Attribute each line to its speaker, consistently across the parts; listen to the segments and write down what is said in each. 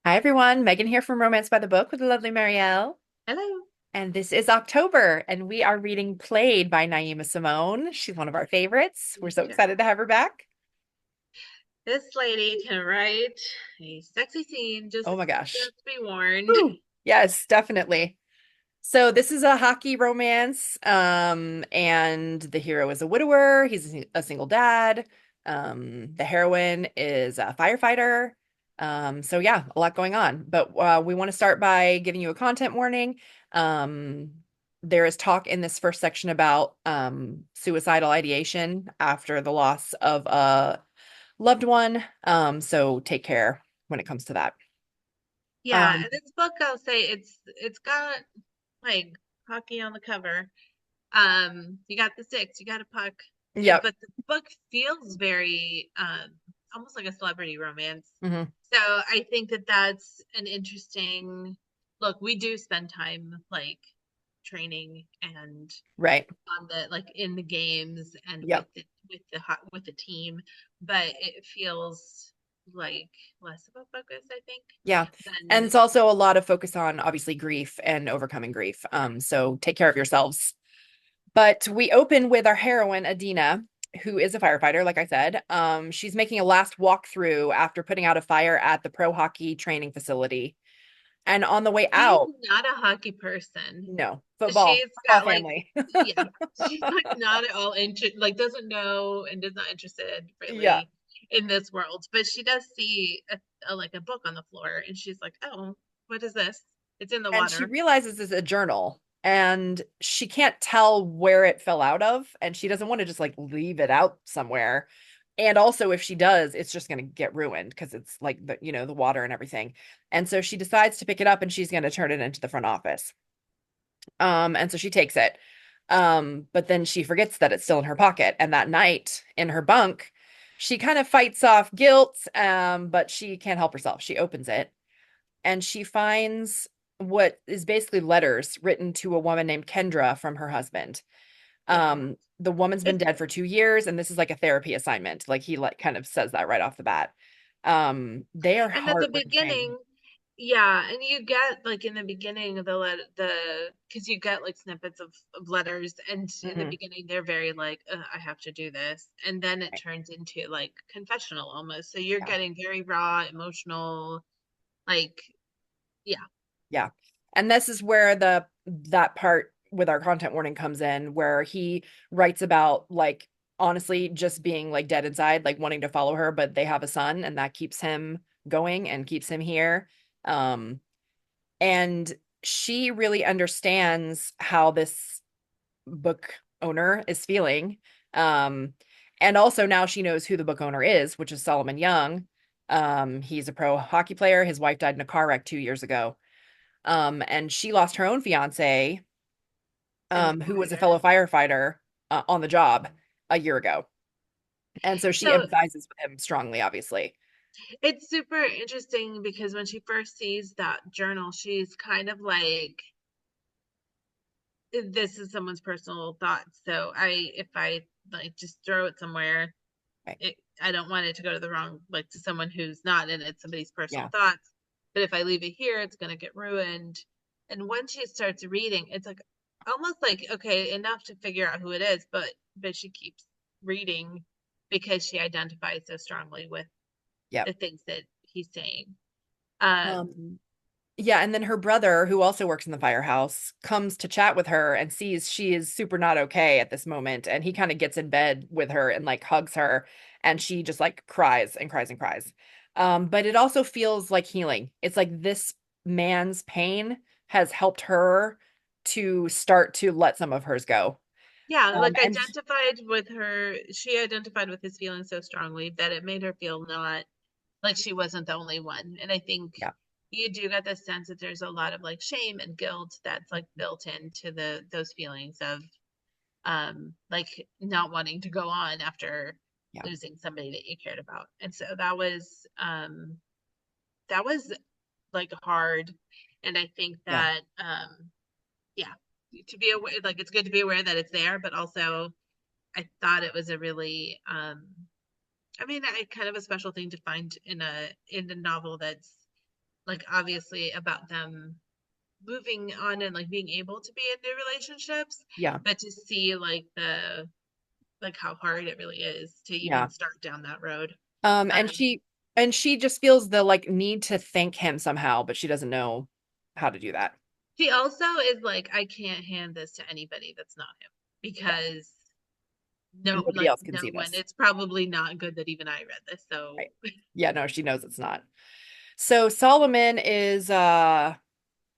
Speaker 1: Hi everyone, Megan here from Romance by the Book with the lovely Marielle.
Speaker 2: Hello.
Speaker 1: And this is October, and we are reading Played by Naima Simone. She's one of our favorites. We're so excited to have her back.
Speaker 2: This lady can write a sexy scene,
Speaker 1: Oh my gosh.
Speaker 2: just be warned.
Speaker 1: Woo. Yes, definitely. So this is a hockey romance, and the hero is a widower. He's a single dad. The heroine is a firefighter. So yeah, a lot going on. But we want to start by giving you a content warning. Um, there is talk in this first section about suicidal ideation after the loss of a loved one. So take care when it comes to that.
Speaker 2: Yeah,
Speaker 1: Um,
Speaker 2: and this book I'll say it's got like hockey on the cover. You got the six, you got a puck,
Speaker 1: yep.
Speaker 2: but the book feels very almost like a celebrity romance.
Speaker 1: Hmm.
Speaker 2: So I think that that's an interesting look. We do spend time like training and
Speaker 1: Right.
Speaker 2: on the like in the games and
Speaker 1: Yep.
Speaker 2: with the team, but it feels like less of a focus, I think,
Speaker 1: Yeah. And
Speaker 2: than
Speaker 1: it's also a lot of focus on obviously grief and overcoming grief. So take care of yourselves. But we open with our heroine, Adina, who is a firefighter, like I said. She's making a last walkthrough after putting out a fire at the pro hockey training facility. And on the way
Speaker 2: she's
Speaker 1: out,
Speaker 2: not a hockey person.
Speaker 1: no,
Speaker 2: She's
Speaker 1: football
Speaker 2: got like
Speaker 1: family.
Speaker 2: yeah, she's like not at all interested, like doesn't know and is not interested
Speaker 1: Yeah.
Speaker 2: really in this world, but she does see like a book on the floor and she's like, oh, what is this? It's in the
Speaker 1: And she
Speaker 2: water.
Speaker 1: realizes it's a journal and she can't tell where it fell out of. And she doesn't want to just like leave it out somewhere. And also, if she does, it's just going to get ruined because it's like the water and everything. And so she decides to pick it up and she's going to turn it into the front office. And so she takes it. But then she forgets that it's still in her pocket. And that night in her bunk, she kind of fights off guilt, but she can't help herself. She opens it and she finds what is basically letters written to a woman named Kendra from her husband.
Speaker 2: Yeah.
Speaker 1: The woman's been
Speaker 2: It's
Speaker 1: dead for 2 years, and this is like a therapy assignment. Like he like kind of says that right off the bat. They are
Speaker 2: and at the
Speaker 1: heart-wrenching.
Speaker 2: beginning, yeah, and you get like in the beginning of the because you get like snippets of letters, and in the
Speaker 1: Hmm.
Speaker 2: beginning they're very like I have to do this, and then it
Speaker 1: Right.
Speaker 2: turns into like confessional almost. So you're
Speaker 1: Yeah.
Speaker 2: getting very raw, emotional, like yeah,
Speaker 1: Yeah. And this is where the that part with our content warning comes in, where he writes about like honestly just being like dead inside, like wanting to follow her, but they have a son and that keeps him going and keeps him here. Um, and she really understands how this book owner is feeling. Um, and also now she knows who the book owner is, which is Solomon Young. He's a pro hockey player. His wife died in a car wreck 2 years ago. And she lost her own fiance,
Speaker 2: in the
Speaker 1: who was a fellow
Speaker 2: fire.
Speaker 1: firefighter, on the job a year ago. And so she
Speaker 2: So
Speaker 1: empathizes with him strongly, obviously.
Speaker 2: it's super interesting because when she first sees that journal, she's kind of like this is someone's personal thoughts. So if I like just throw it somewhere,
Speaker 1: Right.
Speaker 2: I don't want it to go to the wrong, like to someone who's not in it, somebody's personal
Speaker 1: Yeah.
Speaker 2: thoughts. But if I leave it here, it's going to get ruined. And when she starts reading, it's like almost like, okay, enough to figure out who it is, but she keeps reading because she identifies so strongly with
Speaker 1: Yep.
Speaker 2: the things that he's saying. Um,
Speaker 1: Um, yeah, and then her brother, who also works in the firehouse, comes to chat with her and sees she is super not okay at this moment. And he kind of gets in bed with her and like hugs her, and she just like cries and cries and cries. But it also feels like healing. It's like this man's pain has helped her to start to let some of hers go.
Speaker 2: yeah, like
Speaker 1: And
Speaker 2: she identified with his feelings so strongly that it made her feel not like she wasn't the only one. And I think
Speaker 1: yeah,
Speaker 2: you do get the sense that there's a lot of like shame and guilt that's like built into the those feelings of like not wanting to go on after
Speaker 1: yeah,
Speaker 2: losing somebody that you cared about. And so that was like hard. And I think
Speaker 1: yeah,
Speaker 2: that yeah, to be aware, like it's good to be aware that it's there, but also I thought it was a really I mean, I kind of a special thing to find in a novel that's like obviously about them moving on and like being able to be in new relationships,
Speaker 1: Yeah.
Speaker 2: but to see like the like how hard it really is to
Speaker 1: Yeah.
Speaker 2: even start down that road.
Speaker 1: And
Speaker 2: Um,
Speaker 1: she just feels the like need to thank him somehow, but she doesn't know how to do that.
Speaker 2: he also is like, I can't hand this to anybody that's not him
Speaker 1: Yeah.
Speaker 2: because no,
Speaker 1: Nobody
Speaker 2: like
Speaker 1: else can
Speaker 2: no
Speaker 1: see
Speaker 2: one.
Speaker 1: this.
Speaker 2: It's probably not good that even I read this. So
Speaker 1: Right. Yeah, no, she knows it's not. So Solomon is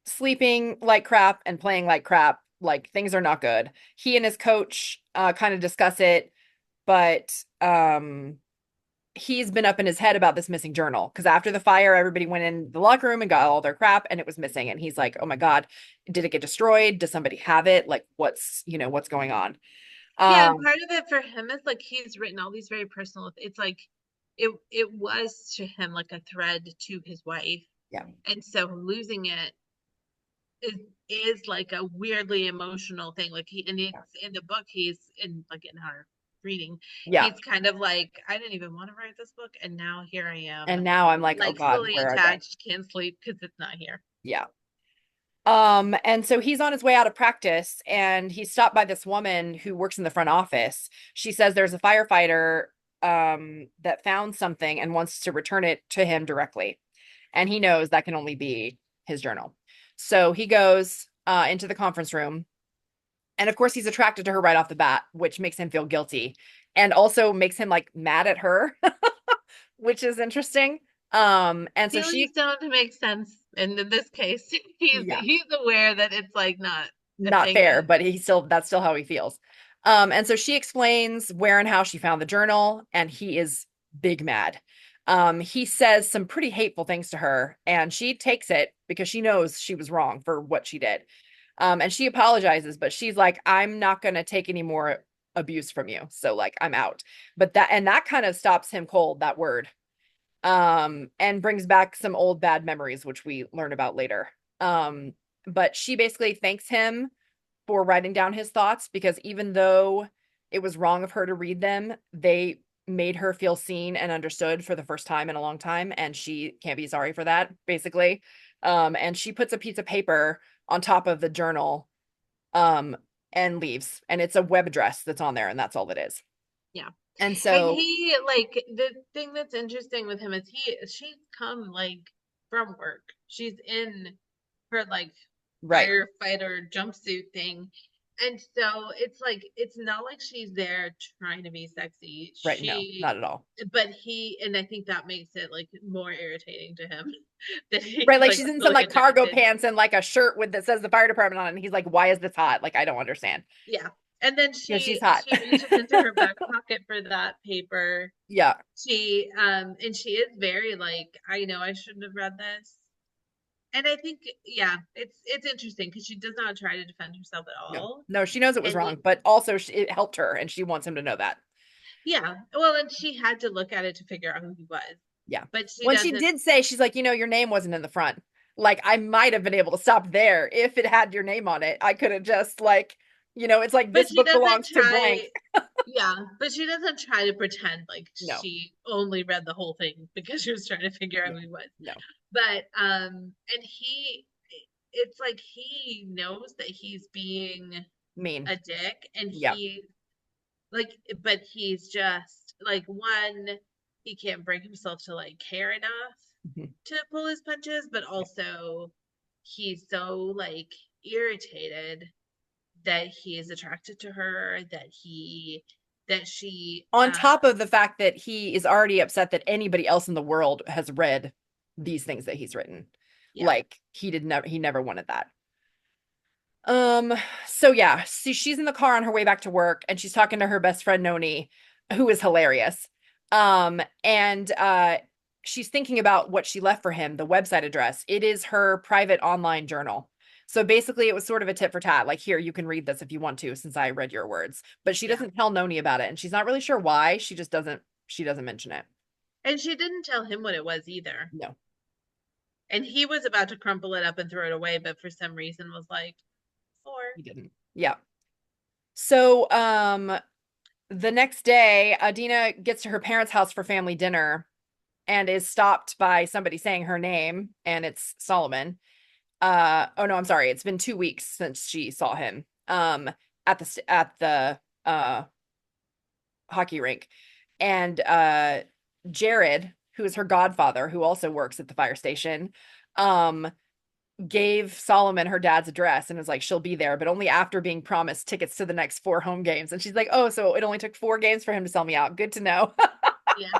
Speaker 1: sleeping like crap and playing like crap. Like things are not good. He and his coach kind of discuss it, but he's been up in his head about this missing journal because after the fire, everybody went in the locker room and got all their crap and it was missing. And he's like, "Oh my God, did it get destroyed? Does somebody have it? Like what's going on?"
Speaker 2: yeah, and
Speaker 1: Um,
Speaker 2: part of it for him is like he's written all these very personal. It's like it was to him like a thread to his wife,
Speaker 1: yeah,
Speaker 2: and so losing it is is like a weirdly emotional thing. Like he and it's in the book. He's in like in our reading.
Speaker 1: yeah.
Speaker 2: He's kind of like I didn't even want to write this book, and now here I am,
Speaker 1: And now I'm like, "Oh
Speaker 2: like
Speaker 1: God,
Speaker 2: fully
Speaker 1: where are they?"
Speaker 2: attached, can't sleep because it's not here.
Speaker 1: Yeah. And so he's on his way out of practice and he's stopped by this woman who works in the front office. She says there's a firefighter that found something and wants to return it to him directly. And he knows that can only be his journal. So he goes into the conference room. And of course, he's attracted to her right off the bat, which makes him feel guilty and also makes him like mad at her, which is interesting. And so
Speaker 2: Feelings
Speaker 1: she,
Speaker 2: don't make sense, and in this case,
Speaker 1: yeah,
Speaker 2: he's aware that it's like not a
Speaker 1: not
Speaker 2: thing
Speaker 1: fair,
Speaker 2: that
Speaker 1: but that's still how he feels. And so she explains where and how she found the journal, and he is big mad. He says some pretty hateful things to her, and she takes it because she knows she was wrong for what she did. And she apologizes, but she's like, I'm not gonna take any more abuse from you. So like I'm out. But that kind of stops him cold, that word. And brings back some old bad memories, which we learn about later. But she basically thanks him for writing down his thoughts because even though it was wrong of her to read them, they made her feel seen and understood for the first time in a long time. And she can't be sorry for that, basically. And she puts a piece of paper on top of the journal um, and leaves. And it's a web address that's on there, and that's all it is.
Speaker 2: yeah.
Speaker 1: And
Speaker 2: And
Speaker 1: so,
Speaker 2: he like the thing that's interesting with him is she's come like from work. She's in her like
Speaker 1: right,
Speaker 2: firefighter jumpsuit thing. And so it's like it's not like she's there trying to be sexy.
Speaker 1: right, no,
Speaker 2: She
Speaker 1: not at all.
Speaker 2: but he and I think that makes it like more irritating to him that
Speaker 1: Right,
Speaker 2: he's
Speaker 1: like
Speaker 2: like
Speaker 1: she's in some
Speaker 2: really
Speaker 1: like cargo
Speaker 2: attracted.
Speaker 1: pants and like a shirt with that says the fire department on it. And he's like, "Why is this hot?" Like, I don't understand.
Speaker 2: Yeah. And then
Speaker 1: Because she's hot.
Speaker 2: she reaches into her back pocket for that paper.
Speaker 1: Yeah,
Speaker 2: She and she is very like, I know I shouldn't have read this. And I think yeah, it's interesting because she does not try to defend herself at
Speaker 1: no,
Speaker 2: all.
Speaker 1: no, she knows it was
Speaker 2: And
Speaker 1: wrong, but also it helped her, and she wants him to know that.
Speaker 2: yeah, well, and she had to look at it to figure out who he was.
Speaker 1: Yeah.
Speaker 2: But she
Speaker 1: When she
Speaker 2: doesn't
Speaker 1: did say, she's like, your name wasn't in the front. Like, I might have been able to stop there if it had your name on it. I could have just like, it's like
Speaker 2: but
Speaker 1: this
Speaker 2: she
Speaker 1: book
Speaker 2: doesn't
Speaker 1: belongs to blank.
Speaker 2: try yeah, but she doesn't try to pretend like
Speaker 1: No,
Speaker 2: she only read the whole thing because she was trying to figure out
Speaker 1: yeah,
Speaker 2: who he was.
Speaker 1: no,
Speaker 2: But and he it's like he knows that he's being
Speaker 1: mean.
Speaker 2: a dick and
Speaker 1: Yeah.
Speaker 2: he like but he's just like one he can't bring himself to like care enough
Speaker 1: Mhm.
Speaker 2: to pull his punches, but
Speaker 1: Yeah.
Speaker 2: also he's so like irritated that he is attracted to her, that she
Speaker 1: On top of the fact that he is already upset that anybody else in the world has read these things that he's written.
Speaker 2: yeah.
Speaker 1: Like he never wanted that. Um, so yeah, see, she's in the car on her way back to work and she's talking to her best friend Noni, who is hilarious. And she's thinking about what she left for him, the website address. It is her private online journal. So basically it was sort of a tit for tat, like here, you can read this if you want to, since I read your words. But she
Speaker 2: Yeah.
Speaker 1: doesn't tell Noni about it, and she's not really sure why. She doesn't mention it.
Speaker 2: And she didn't tell him what it was either.
Speaker 1: No,
Speaker 2: And he was about to crumple it up and throw it away, but for some reason was like, four.
Speaker 1: he didn't. Yeah. So the next day, Adina gets to her parents' house for family dinner. and is stopped by somebody saying her name, and it's Solomon. Oh no, I'm sorry. It's been 2 weeks since she saw him at the hockey rink. And Jared, who is her godfather, who also works at the fire station, um gave Solomon her dad's address and was like, she'll be there, but only after being promised tickets to the next 4 home games. And she's like, oh, so it only took 4 games for him to sell me out. Good to know.
Speaker 2: Yeah.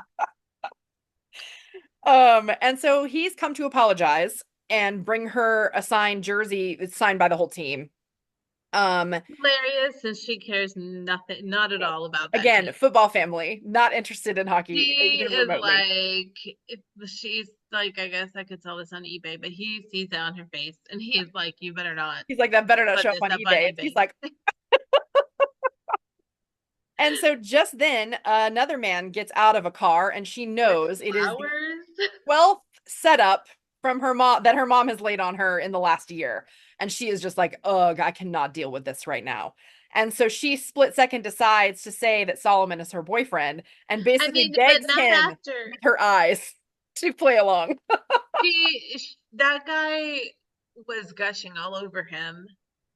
Speaker 1: And so he's come to apologize and bring her a signed jersey. It's signed by the whole team. Um,
Speaker 2: Hilarious, and she cares nothing, not at all about that
Speaker 1: Again,
Speaker 2: team.
Speaker 1: football family, not interested in hockey
Speaker 2: He
Speaker 1: even
Speaker 2: is
Speaker 1: remotely.
Speaker 2: like, if she's like, I guess I could sell this on eBay, but he sees it on her face, and he's like, you better not
Speaker 1: He's like, that better not
Speaker 2: put
Speaker 1: show up
Speaker 2: this
Speaker 1: on
Speaker 2: up on
Speaker 1: eBay. And she's
Speaker 2: eBay.
Speaker 1: like, and so just then another man gets out of a car and she
Speaker 2: With
Speaker 1: knows it is the
Speaker 2: flowers.
Speaker 1: 12th setup from her mom that her mom has laid on her in the last year. And she is just like, ugh, I cannot deal with this right now. And so she split second decides to say that Solomon is her boyfriend and
Speaker 2: I
Speaker 1: basically
Speaker 2: mean, but
Speaker 1: begs
Speaker 2: not
Speaker 1: him
Speaker 2: after
Speaker 1: with her eyes to play along.
Speaker 2: that guy was gushing all over him.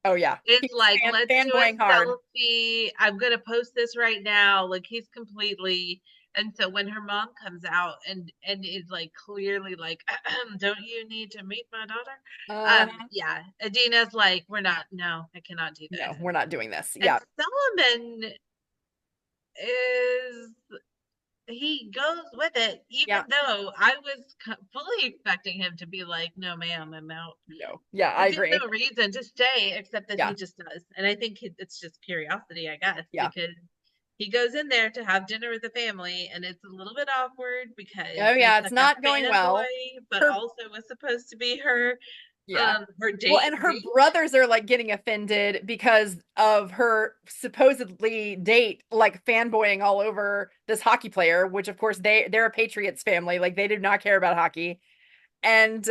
Speaker 1: Oh yeah.
Speaker 2: It's
Speaker 1: He's
Speaker 2: like, let's do a
Speaker 1: fanboying hard.
Speaker 2: selfie. I'm gonna post this right now. Like he's completely. And so when her mom comes out and is like clearly like, don't you need to meet my daughter?
Speaker 1: Uh,
Speaker 2: Yeah, Adina's like, we're not. No, I cannot do
Speaker 1: no,
Speaker 2: this.
Speaker 1: we're not doing this.
Speaker 2: And
Speaker 1: Yeah.
Speaker 2: Solomon is he goes with it, even
Speaker 1: Yeah.
Speaker 2: though I was fully expecting him to be like, no, ma'am, I'm out.
Speaker 1: No. Yeah, I
Speaker 2: He gives
Speaker 1: agree.
Speaker 2: no reason to stay except that
Speaker 1: Yeah.
Speaker 2: he just does. And I think it's just curiosity, I guess,
Speaker 1: Yeah.
Speaker 2: because he goes in there to have dinner with the family and it's a little bit awkward because
Speaker 1: Oh yeah,
Speaker 2: it's
Speaker 1: it's
Speaker 2: like a
Speaker 1: not going well.
Speaker 2: fanboy, but
Speaker 1: Her
Speaker 2: also was supposed to be her
Speaker 1: Yeah.
Speaker 2: her
Speaker 1: Well,
Speaker 2: date
Speaker 1: and her
Speaker 2: date.
Speaker 1: brothers are like getting offended because of her supposedly date like fanboying all over this hockey player, which of course they're a Patriots family, like they do not care about hockey. And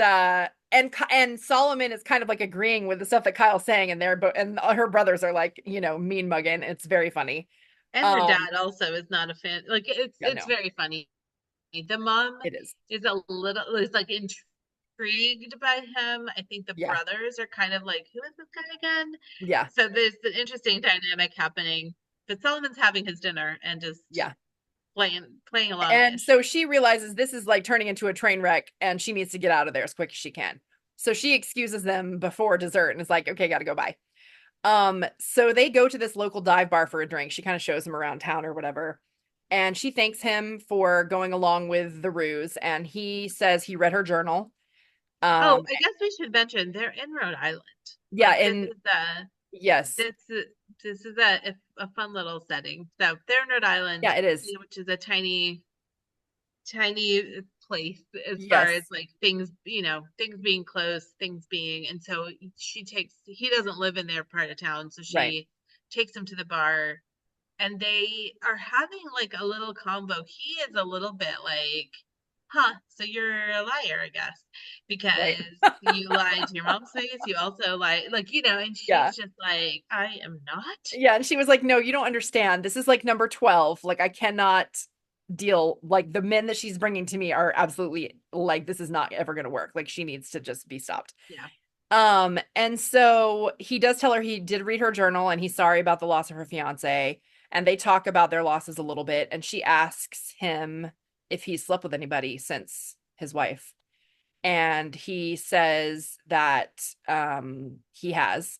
Speaker 1: Solomon is kind of like agreeing with the stuff that Kyle's saying and and her brothers are like, mean mugging. It's very funny.
Speaker 2: And her
Speaker 1: Um
Speaker 2: dad also is not a fan. Like
Speaker 1: yeah,
Speaker 2: it's
Speaker 1: no,
Speaker 2: very funny. The mom
Speaker 1: it is.
Speaker 2: is like intrigued by him. I think the
Speaker 1: Yeah.
Speaker 2: brothers are kind of like, who is this guy again?
Speaker 1: Yeah.
Speaker 2: So there's an interesting dynamic happening. But Solomon's having his dinner and just
Speaker 1: Yeah.
Speaker 2: playing along
Speaker 1: And
Speaker 2: ish.
Speaker 1: so she realizes this is like turning into a train wreck and she needs to get out of there as quick as she can. So she excuses them before dessert and is like, okay, gotta go by. So they go to this local dive bar for a drink. She kind of shows him around town or whatever. And she thanks him for going along with the ruse. And he says he read her journal.
Speaker 2: Oh,
Speaker 1: Um,
Speaker 2: I guess we should mention they're in Rhode Island.
Speaker 1: yeah,
Speaker 2: Like
Speaker 1: and yes.
Speaker 2: this is this is a fun little setting. So they're in Rhode Island,
Speaker 1: Yeah, it is.
Speaker 2: which is a tiny place as far as
Speaker 1: Yes.
Speaker 2: like things, things being closed, things being, and so he doesn't live in their part of town, so
Speaker 1: Right.
Speaker 2: she takes him to the bar and they are having like a little combo. He is a little bit like, huh, so you're a liar, I guess,
Speaker 1: Right.
Speaker 2: because you lied to your mom's face, you also lied, like, and
Speaker 1: Yeah.
Speaker 2: she's just like, I am not.
Speaker 1: Yeah. And she was like, no, you don't understand. This is like number 12. Like, I cannot deal. Like, the men that she's bringing to me are absolutely like, this is not ever going to work. Like, she needs to just be stopped.
Speaker 2: Yeah.
Speaker 1: And so he does tell her he did read her journal and he's sorry about the loss of her fiance. And they talk about their losses a little bit. And she asks him if he's slept with anybody since his wife. And he says that he has.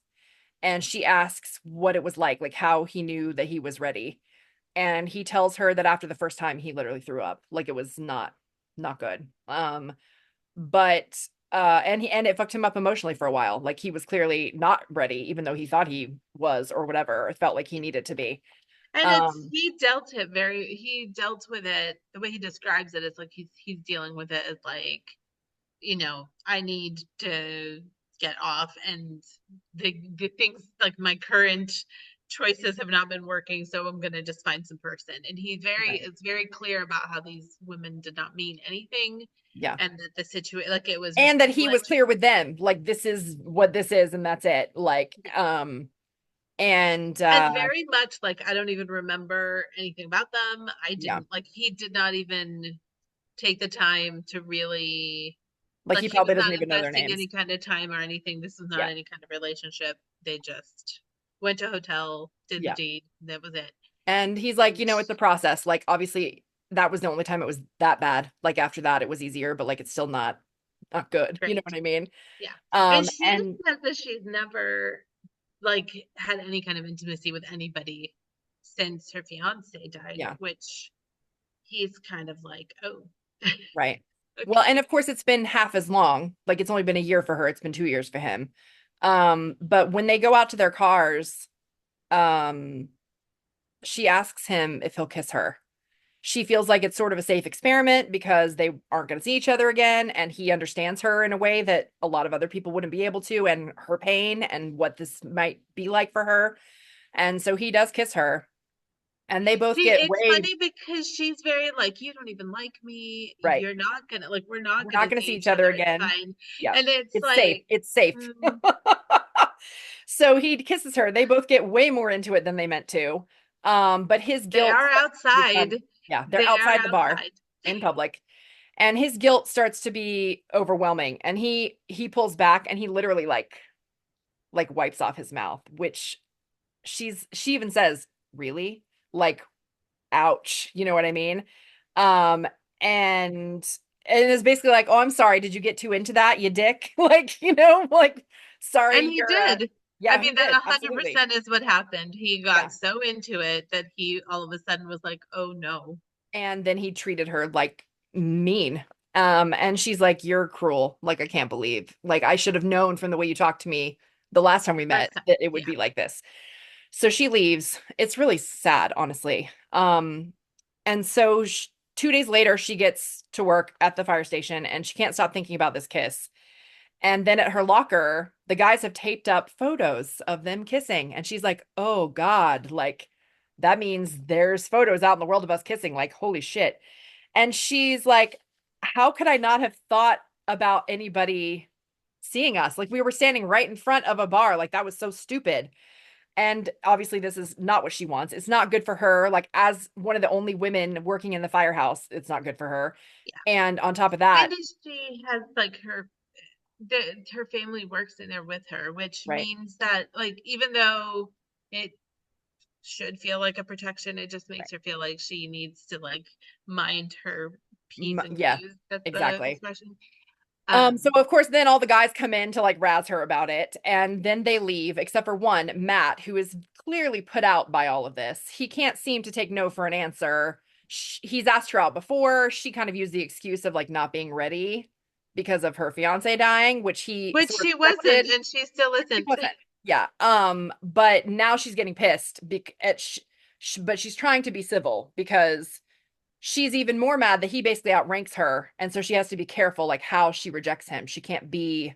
Speaker 1: And she asks what it was like how he knew that he was ready. And he tells her that after the first time he literally threw up. Like it was not good. But and it fucked him up emotionally for a while. Like he was clearly not ready, even though he thought he was or whatever. It felt like he needed to be.
Speaker 2: And
Speaker 1: Um,
Speaker 2: he dealt with it the way he describes it. It's like he's dealing with it as like, I need to get off and the things like my current choices have not been working, so I'm gonna just find some person. And
Speaker 1: right.
Speaker 2: it's very clear about how these women did not mean anything
Speaker 1: Yeah.
Speaker 2: and that the situation like it was
Speaker 1: And that he was
Speaker 2: flipped.
Speaker 1: clear with them, like this is what this is, and that's it. And
Speaker 2: And very much like I don't even remember anything about them. I
Speaker 1: yeah,
Speaker 2: didn't like he did not even take the time to really,
Speaker 1: Like
Speaker 2: like
Speaker 1: he
Speaker 2: he was
Speaker 1: probably doesn't
Speaker 2: not
Speaker 1: even know their
Speaker 2: investing
Speaker 1: names.
Speaker 2: any kind of time or anything. This was not
Speaker 1: Yeah.
Speaker 2: any kind of relationship. They just went to a hotel, did the
Speaker 1: Yeah.
Speaker 2: deed, that was it.
Speaker 1: And he's like,
Speaker 2: And
Speaker 1: it's a process. Like, obviously, that was the only time it was that bad. Like after that, it was easier, but like it's still not good. You know
Speaker 2: great.
Speaker 1: what I mean?
Speaker 2: Yeah. And she
Speaker 1: And
Speaker 2: says that she's never like had any kind of intimacy with anybody since her fiance died,
Speaker 1: yeah,
Speaker 2: which he's kind of like, oh,
Speaker 1: right. Well, and
Speaker 2: okay,
Speaker 1: of course it's been half as long. Like it's only been a year for her. It's been 2 years for him. But when they go out to their cars, um, she asks him if he'll kiss her. She feels like it's sort of a safe experiment because they aren't going to see each other again. And he understands her in a way that a lot of other people wouldn't be able to, and her pain and what this might be like for her. And so he does kiss her, and they both
Speaker 2: see,
Speaker 1: get
Speaker 2: it's
Speaker 1: way
Speaker 2: funny because she's very like, you don't even like me.
Speaker 1: right.
Speaker 2: You're not gonna like, we're not
Speaker 1: We're
Speaker 2: gonna
Speaker 1: not going to
Speaker 2: see
Speaker 1: see each
Speaker 2: each
Speaker 1: other
Speaker 2: other. It's
Speaker 1: again.
Speaker 2: fine.
Speaker 1: Yeah.
Speaker 2: And it's
Speaker 1: It's safe.
Speaker 2: like,
Speaker 1: It's safe.
Speaker 2: mm,
Speaker 1: So he kisses her. They both get way more into it than they meant to. But his
Speaker 2: they
Speaker 1: guilt
Speaker 2: are
Speaker 1: starts to become,
Speaker 2: outside.
Speaker 1: yeah, they're
Speaker 2: They are
Speaker 1: outside the bar
Speaker 2: outside.
Speaker 1: in public. And his guilt starts to be overwhelming. And he pulls back and he literally like wipes off his mouth, which she even says, really? Like, ouch. You know what I mean? Um, and it's basically like, oh, I'm sorry, did you get too into that, you dick? Like, like,
Speaker 2: And
Speaker 1: sorry,
Speaker 2: he
Speaker 1: you're
Speaker 2: did. I
Speaker 1: yeah, he
Speaker 2: mean, that
Speaker 1: did, absolutely.
Speaker 2: 100% is what happened. He
Speaker 1: Yeah.
Speaker 2: got so into it that he all of a sudden was like, oh no.
Speaker 1: And then he treated her like mean. And she's like, you're cruel. Like, I can't believe. Like, I should have known from the way you talked to me the last time we met
Speaker 2: Last time.
Speaker 1: that it would
Speaker 2: Yeah.
Speaker 1: be like this. So she leaves. It's really sad, honestly. And so 2 days later, she gets to work at the fire station and she can't stop thinking about this kiss. And then at her locker, the guys have taped up photos of them kissing. And she's like, oh God, like that means there's photos out in the world of us kissing. Like, holy shit. And she's like, how could I not have thought about anybody seeing us? Like, we were standing right in front of a bar. Like, that was so stupid. And obviously, this is not what she wants. It's not good for her. Like, as one of the only women working in the firehouse, it's not good for her. And on top of
Speaker 2: And
Speaker 1: that,
Speaker 2: she has like her family works in there with her, which
Speaker 1: right,
Speaker 2: means that like even though it should feel like a protection, it just
Speaker 1: right.
Speaker 2: makes her feel like she needs to like mind her P's and
Speaker 1: Yeah,
Speaker 2: Q's. That's the
Speaker 1: exactly.
Speaker 2: expression.
Speaker 1: So
Speaker 2: Um,
Speaker 1: of course, then all the guys come in to like razz her about it, and then they leave, except for one, Matt, who is clearly put out by all of this. He can't seem to take no for an answer. He's asked her out before. She kind of used the excuse of like not being ready because of her fiance dying, which he
Speaker 2: which
Speaker 1: sort of
Speaker 2: she wasn't,
Speaker 1: accepted.
Speaker 2: and she still
Speaker 1: She
Speaker 2: isn't.
Speaker 1: wasn't. Yeah. But now she's getting pissed but she's trying to be civil because she's even more mad that he basically outranks her. And so she has to be careful, like how she rejects him. She can't be,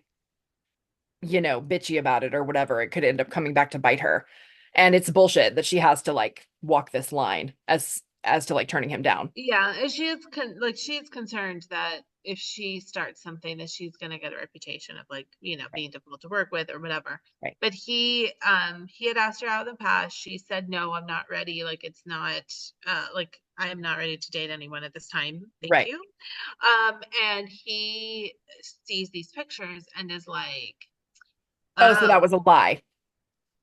Speaker 1: bitchy about it or whatever. It could end up coming back to bite her. And it's bullshit that she has to like walk this line as to like turning him down.
Speaker 2: Yeah, and she's concerned that if she starts something that she's gonna get a reputation of like,
Speaker 1: Right.
Speaker 2: being difficult to work with or whatever.
Speaker 1: Right.
Speaker 2: But he had asked her out in the past. She said, no, I'm not ready. Like it's not like I am not ready to date anyone at this time. Thank
Speaker 1: Right.
Speaker 2: you. And he sees these pictures and is like,
Speaker 1: Oh, so that
Speaker 2: oh.
Speaker 1: was a lie,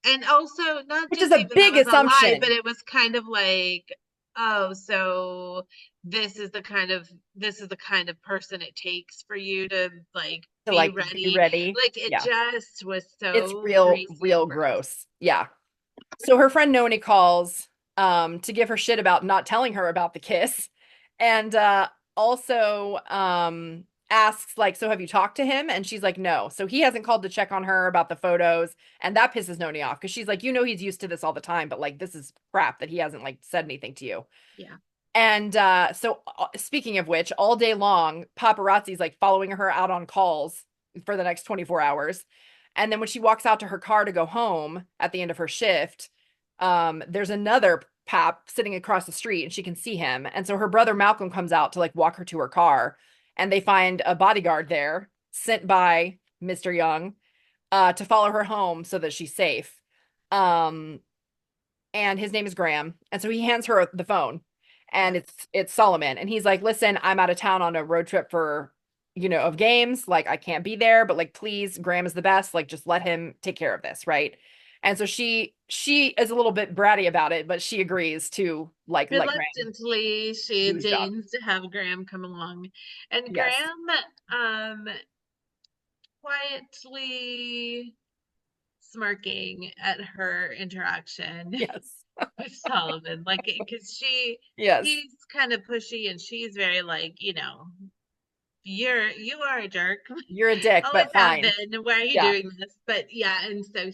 Speaker 2: And also not
Speaker 1: which is
Speaker 2: just
Speaker 1: a
Speaker 2: even that
Speaker 1: big
Speaker 2: was a lie, but
Speaker 1: assumption
Speaker 2: it was kind of like, oh, so this is the kind of person it takes for you to like
Speaker 1: to
Speaker 2: be
Speaker 1: like be
Speaker 2: ready.
Speaker 1: ready.
Speaker 2: Like it
Speaker 1: Yeah.
Speaker 2: just was
Speaker 1: It's
Speaker 2: so
Speaker 1: real,
Speaker 2: greasy and
Speaker 1: real
Speaker 2: gross.
Speaker 1: gross. Yeah. So her friend Noni calls to give her shit about not telling her about the kiss. And also asks like, so have you talked to him? And she's like, no. So he hasn't called to check on her about the photos, and that pisses Noni off because she's like, he's used to this all the time, but like this is crap that he hasn't like said anything to you.
Speaker 2: Yeah.
Speaker 1: And so speaking of which, all day long, paparazzi's like following her out on calls for the next 24 hours. And then when she walks out to her car to go home at the end of her shift, there's another pap sitting across the street and she can see him. And so her brother Malcolm comes out to like walk her to her car, and they find a bodyguard there sent by Mr. Young to follow her home so that she's safe. Um, and his name is Graham. And so he hands her the phone. and it's Solomon, and he's like, listen, I'm out of town on a road trip for, of games, like I can't be there, but like please, Graham is the best, like just let him take care of this, right? And so she is a little bit bratty about it, but she agrees to like let Graham
Speaker 2: Reluctantly, she
Speaker 1: do his job.
Speaker 2: deigns to have Graham come along. And
Speaker 1: Yes.
Speaker 2: Graham, um, quietly smirking at her interaction
Speaker 1: Yes.
Speaker 2: with Solomon, like, because
Speaker 1: Yes.
Speaker 2: he's kind of pushy and she's very like, you are a jerk.
Speaker 1: You're a dick,
Speaker 2: Always
Speaker 1: but
Speaker 2: have
Speaker 1: fine.
Speaker 2: been. Why are you
Speaker 1: Yeah,
Speaker 2: doing this? But yeah, and so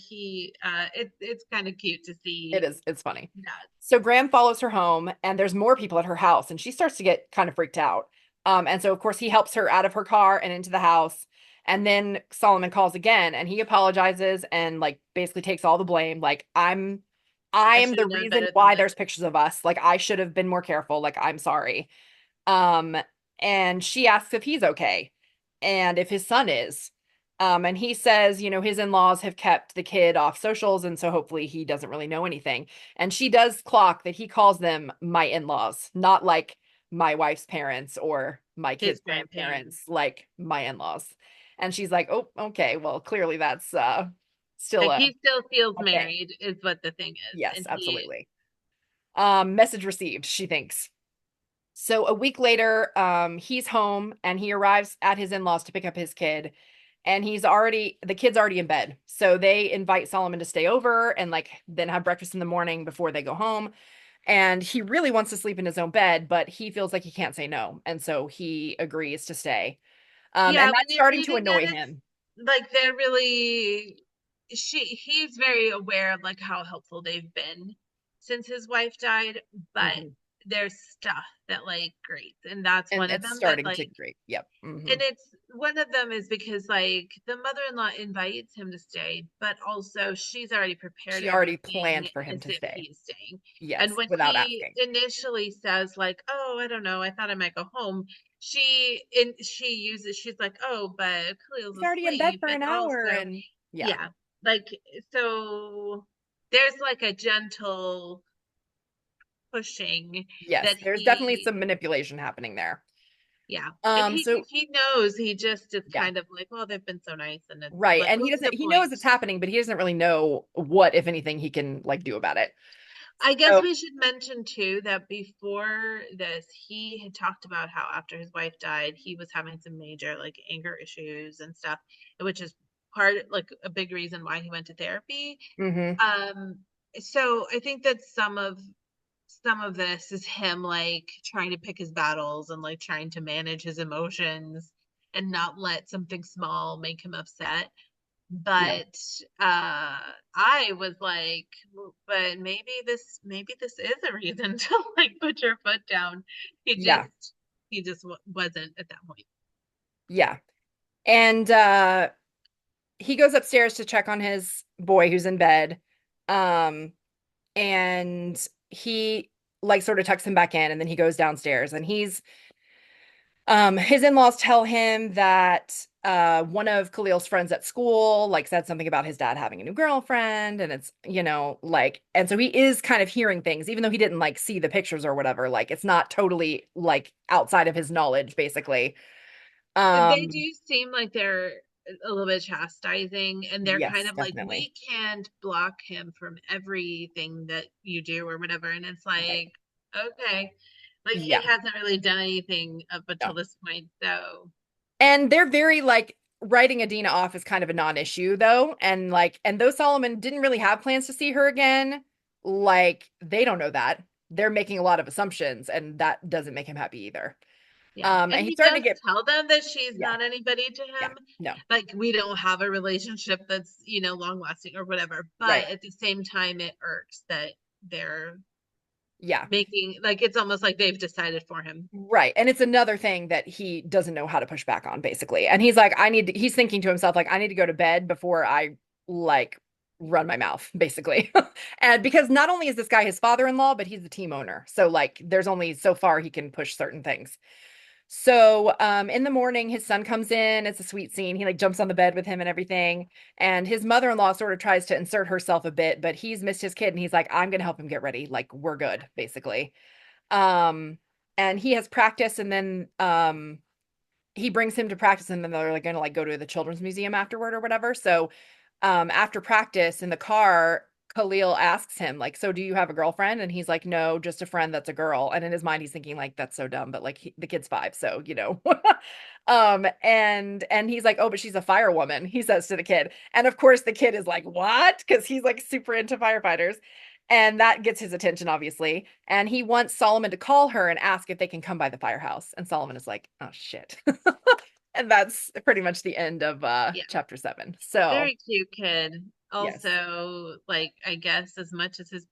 Speaker 2: it's kind of cute to
Speaker 1: it
Speaker 2: see
Speaker 1: is. It's funny.
Speaker 2: that.
Speaker 1: So Graham follows her home, and there's more people at her house, and she starts to get kind of freaked out. And so of course he helps her out of her car and into the house. And then Solomon calls again, and he apologizes and like basically takes all the blame. Like I
Speaker 2: I
Speaker 1: am
Speaker 2: should
Speaker 1: the
Speaker 2: have known
Speaker 1: reason
Speaker 2: better than
Speaker 1: why
Speaker 2: this.
Speaker 1: there's pictures of us. Like I should have been more careful. Like I'm sorry. Um, and she asks if he's okay and if his son is. And he says, his in-laws have kept the kid off socials, and so hopefully he doesn't really know anything. And she does clock that he calls them my in-laws, not like my wife's parents or my
Speaker 2: His
Speaker 1: kid's
Speaker 2: grandparents.
Speaker 1: grandparents, like my in-laws. And she's like, oh, okay, well, clearly that's still
Speaker 2: Like
Speaker 1: a,
Speaker 2: he still feels
Speaker 1: a thing.
Speaker 2: married, is what the thing is.
Speaker 1: Yes,
Speaker 2: And he
Speaker 1: absolutely. Message received, she thinks. So a week later, he's home and he arrives at his in-laws to pick up his kid. And the kid's already in bed. So they invite Solomon to stay over and like then have breakfast in the morning before they go home. And he really wants to sleep in his own bed, but he feels like he can't say no. And so he agrees to stay.
Speaker 2: Yeah,
Speaker 1: And
Speaker 2: when
Speaker 1: that's
Speaker 2: you're
Speaker 1: starting to
Speaker 2: reading
Speaker 1: annoy
Speaker 2: it,
Speaker 1: him.
Speaker 2: like they're really he's very aware of like how helpful they've been since his wife died, but
Speaker 1: Mhm.
Speaker 2: there's stuff that like grates, and that's
Speaker 1: And
Speaker 2: one of
Speaker 1: it's
Speaker 2: them that
Speaker 1: starting to
Speaker 2: like,
Speaker 1: grate. Yep.
Speaker 2: and it's one of them is because like the mother-in-law invites him to stay, but also she's already prepared
Speaker 1: She already planned
Speaker 2: everything
Speaker 1: for him
Speaker 2: as
Speaker 1: to
Speaker 2: if
Speaker 1: stay.
Speaker 2: he's staying. And
Speaker 1: Yes,
Speaker 2: when
Speaker 1: without
Speaker 2: he
Speaker 1: asking.
Speaker 2: initially says like, "Oh, I don't know, I thought I might go home," she's like, "Oh, but Khalil's
Speaker 1: He's already in bed
Speaker 2: asleep,"
Speaker 1: for
Speaker 2: and
Speaker 1: an hour
Speaker 2: also,
Speaker 1: and yeah.
Speaker 2: yeah, like so there's like a gentle pushing
Speaker 1: Yes,
Speaker 2: that
Speaker 1: there's definitely
Speaker 2: he,
Speaker 1: some manipulation happening there.
Speaker 2: yeah, and
Speaker 1: Um,
Speaker 2: he
Speaker 1: so
Speaker 2: he knows, he just is
Speaker 1: yeah,
Speaker 2: kind of like, well, they've been so nice, and it's
Speaker 1: right.
Speaker 2: like,
Speaker 1: And
Speaker 2: what's the
Speaker 1: he knows
Speaker 2: point?
Speaker 1: it's happening, but he doesn't really know what, if anything, he can like do about it.
Speaker 2: I guess
Speaker 1: So,
Speaker 2: we should mention too that before this, he had talked about how after his wife died, he was having some major like anger issues and stuff, which is part like a big reason why he went to therapy.
Speaker 1: hmm
Speaker 2: Um, so I think that some of this is him like trying to pick his battles and like trying to manage his emotions and not let something small make him upset.
Speaker 1: yeah,
Speaker 2: But I was like, but maybe this is a reason to like put your foot down. He
Speaker 1: yeah,
Speaker 2: just he just wasn't at that point.
Speaker 1: yeah. And he goes upstairs to check on his boy who's in bed. Um, and he like sort of tucks him back in, and then he goes downstairs, and his in-laws tell him that one of Khalil's friends at school like said something about his dad having a new girlfriend, and it's, like, and so he is kind of hearing things, even though he didn't like see the pictures or whatever. Like it's not totally like outside of his knowledge, basically.
Speaker 2: They
Speaker 1: Um,
Speaker 2: do seem like they're a little bit chastising, and they're kind
Speaker 1: yes,
Speaker 2: of like,
Speaker 1: definitely.
Speaker 2: we can't block him from everything that you do or whatever. And it's
Speaker 1: Right.
Speaker 2: like, okay, like he
Speaker 1: Yeah.
Speaker 2: hasn't really done anything up
Speaker 1: No.
Speaker 2: until this point. So
Speaker 1: And they're very like writing Adina off as kind of a non-issue though. And though Solomon didn't really have plans to see her again, like they don't know that. They're making a lot of assumptions, and that doesn't make him happy either.
Speaker 2: yeah. And
Speaker 1: And he's
Speaker 2: he
Speaker 1: starting
Speaker 2: does
Speaker 1: to get,
Speaker 2: tell them that she's
Speaker 1: yeah,
Speaker 2: not anybody to
Speaker 1: yeah,
Speaker 2: him.
Speaker 1: no,
Speaker 2: Like, we don't have a relationship that's, long lasting or whatever. But
Speaker 1: right,
Speaker 2: at the same time, it irks that they're
Speaker 1: yeah,
Speaker 2: making, like, it's almost like they've decided for him.
Speaker 1: right. And it's another thing that he doesn't know how to push back on, basically. And he's thinking to himself, like, I need to go to bed before I like run my mouth, basically. And because not only is this guy his father-in-law, but he's the team owner. So like there's only so far he can push certain things. So in the morning, his son comes in. It's a sweet scene. He like jumps on the bed with him and everything. And his mother-in-law sort of tries to insert herself a bit, but he's missed his kid and he's like, I'm gonna help him get ready. Like, we're good, basically. Um, and he has practice, and then he brings him to practice, and then they're like gonna like go to the children's museum afterward or whatever. So after practice in the car, Khalil asks him, like, so do you have a girlfriend? And he's like, no, just a friend that's a girl. And in his mind, he's thinking, like, that's so dumb, but like the kid's 5, so you know. And he's like, oh, but she's a firewoman, he says to the kid. And of course, the kid is like, what? Because he's like super into firefighters. And that gets his attention, obviously. And he wants Solomon to call her and ask if they can come by the firehouse. And Solomon is like, oh shit. And that's pretty much the end of
Speaker 2: Yeah,
Speaker 1: chapter 7. So
Speaker 2: very cute kid.
Speaker 1: yes.
Speaker 2: Also, like I guess as much as his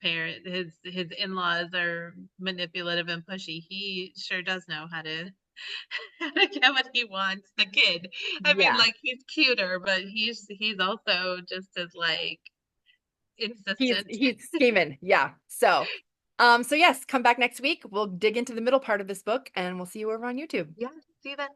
Speaker 2: in-laws are manipulative and pushy, he sure does know how to how to get what he wants. The kid. I mean,
Speaker 1: Yeah.
Speaker 2: like he's cuter, but he's also just as like
Speaker 1: He's
Speaker 2: insistent.
Speaker 1: he's scheming. Yeah. So yes, come back next week. We'll dig into the middle part of this book and we'll see you over on YouTube.
Speaker 2: Yeah, see you then.